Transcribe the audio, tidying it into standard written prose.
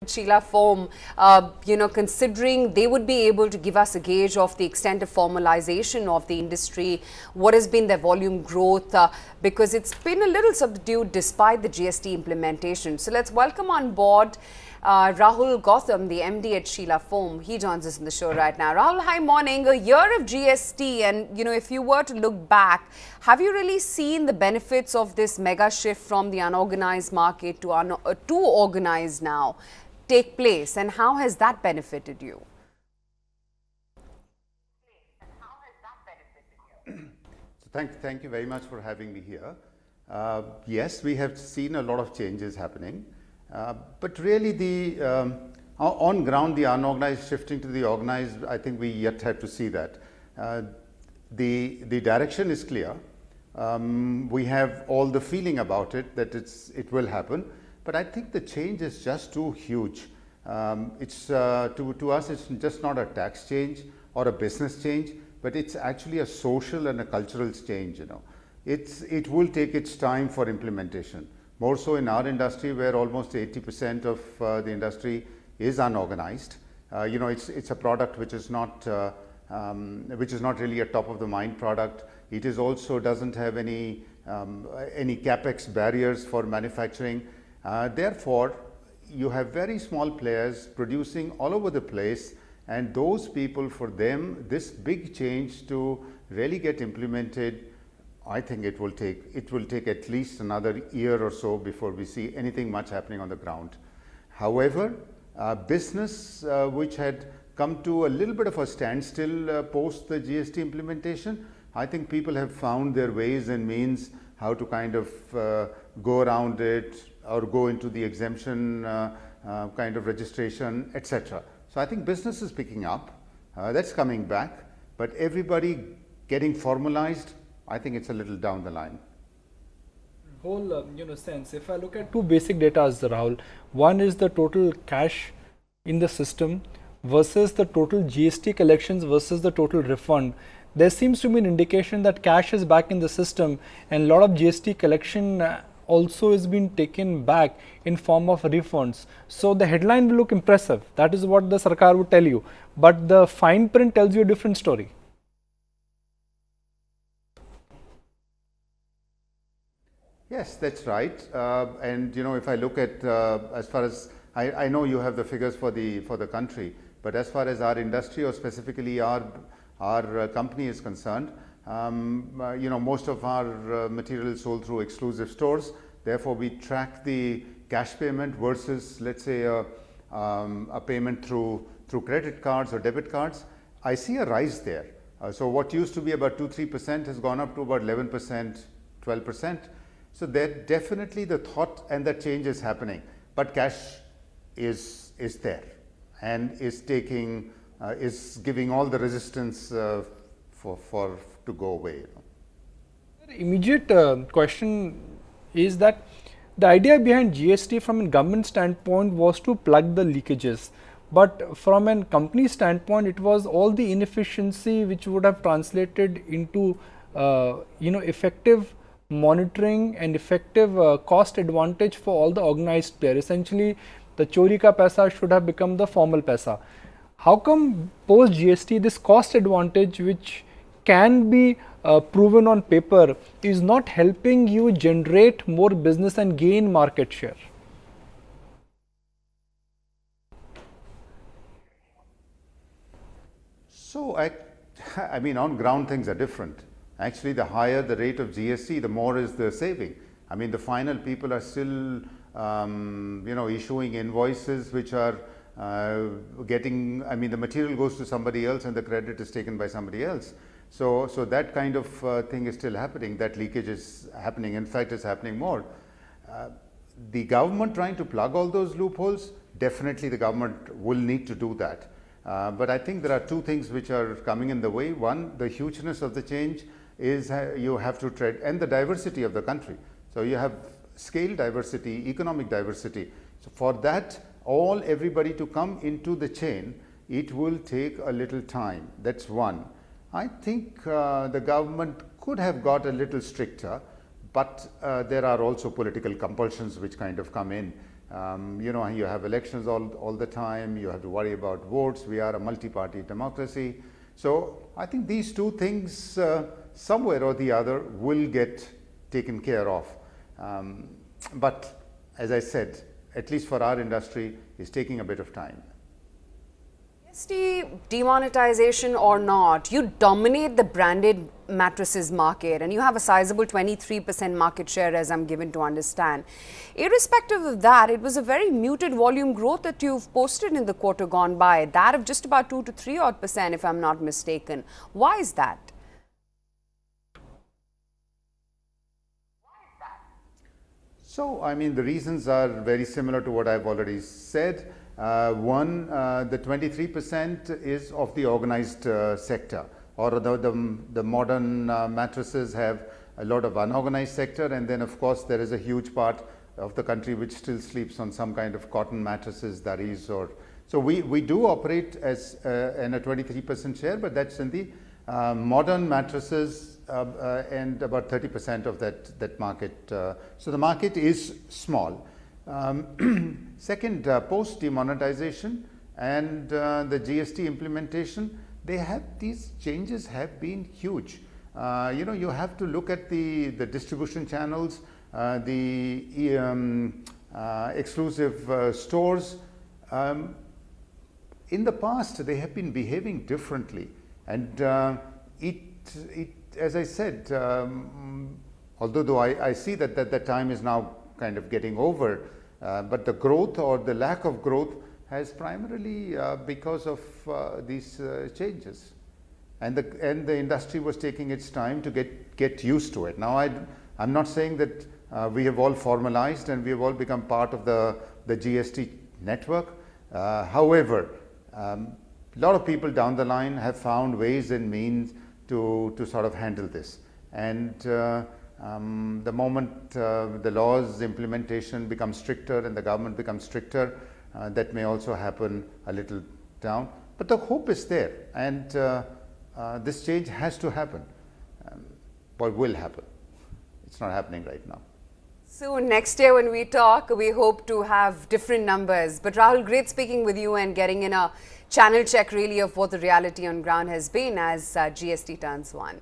Sheela Foam, considering they would be able to give us a gauge of the extent of formalization of the industry, what has been their volume growth, because it's been a little subdued despite the GST implementation. So let's welcome on board Rahul Gautam, the MD at Sheela Foam. He joins us in the show right now. Rahul, hi, morning. A year of GST, and if you were to look back, have you really seen the benefits of this mega shift from the unorganized market to organized now take place, and how has that benefited you? So thank you very much for having me here. Yes, we have seen a lot of changes happening. But really on ground, the unorganized shifting to the organized, I think we yet have to see that. The direction is clear. We have all the feeling about it that it will happen, but I think the change is just too huge. To us, it's just not a tax change or a business change, but it's actually a social and a cultural change. It will take its time for implementation. More so in our industry, where almost 80% of the industry is unorganized. It's a product which is not really a top of the mind product. It is also doesn't have any capex barriers for manufacturing. Therefore, you have very small players producing all over the place, and those people, for them, this big change to really get implemented, I think it will take at least another year or so before we see anything much happening on the ground. However, business which had come to a little bit of a standstill post the GST implementation, I think people have found their ways and means how to kind of go around it or go into the exemption kind of registration, etc. So I think business is picking up, that's coming back, but everybody getting formalized, I think it's a little down the line. Whole sense, if I look at two basic data, Rahul, one is the total cash in the system versus the total GST collections versus the total refund. There seems to be an indication that cash is back in the system, and a lot of GST collection also is being taken back in form of refunds. So the headline will look impressive. That is what the Sarkar would tell you. But the fine print tells you a different story. Yes, that's right. And if I look at as far as I know, you have the figures for the country, but as far as our industry or specifically our company is concerned, most of our material is sold through exclusive stores. Therefore, we track the cash payment versus, let's say, a payment through credit cards or debit cards. I see a rise there. So what used to be about 2-3% has gone up to about 11%, 12%. So that definitely the thought and the change is happening, but cash is there and is giving all the resistance to go away. The immediate question is that the idea behind GST from a government standpoint was to plug the leakages, but from a company standpoint, it was all the inefficiency which would have translated into effective monitoring and effective cost advantage for all the organized players. Essentially, the chori ka paisa should have become the formal paisa. How come post GST this cost advantage, which can be proven on paper, is not helping you generate more business and gain market share? So I mean, on ground things are different. Actually, the higher the rate of GST, the more is the saving. I mean, the final people are still, issuing invoices which are the material goes to somebody else and the credit is taken by somebody else. So that kind of thing is still happening. That leakage is happening. In fact, it's happening more. The government trying to plug all those loopholes, definitely the government will need to do that. But I think there are two things which are coming in the way. One, the hugeness of the change is you have to tread, and the diversity of the country. So you have scale diversity, economic diversity. So for that, everybody to come into the chain, it will take a little time. That's one. I think the government could have got a little stricter, but there are also political compulsions which kind of come in. You know, you have elections all the time, you have to worry about votes, we are a multi-party democracy. So I think these two things somewhere or the other will get taken care of. But as I said, at least for our industry, it's taking a bit of time. GST demonetization or not, you dominate the branded mattresses market and you have a sizable 23% market share, as I'm given to understand. Irrespective of that, it was a very muted volume growth that you've posted in the quarter gone by, that of just about 2 to 3 odd percent if I'm not mistaken. Why is that? So, I mean, the reasons are very similar to what I've already said. One, the 23% is of the organized sector, or the modern mattresses have a lot of unorganized sector, and then of course there is a huge part of the country which still sleeps on some kind of cotton mattresses, dharis, or so we do operate as in a 23% share, but that's in the modern mattresses and about 30% of that market. So the market is small. Second, post demonetization and the GST implementation, these changes have been huge. You know, you have to look at the distribution channels, the exclusive stores. In the past, they have been behaving differently, and as I said, although I see that the time is now kind of getting over, but the growth or the lack of growth has primarily because of these changes, and the industry was taking its time to get used to it. Now I'm not saying that we have all formalized and we have all become part of the GST network. However, a lot of people down the line have found ways and means to sort of handle this, and the moment the laws implementation becomes stricter and the government becomes stricter, that may also happen a little down. But the hope is there, and this change has to happen, or will happen. It's not happening right now. So next year when we talk, we hope to have different numbers. But Rahul, great speaking with you and getting in a channel check really of what the reality on ground has been as GST turns 1.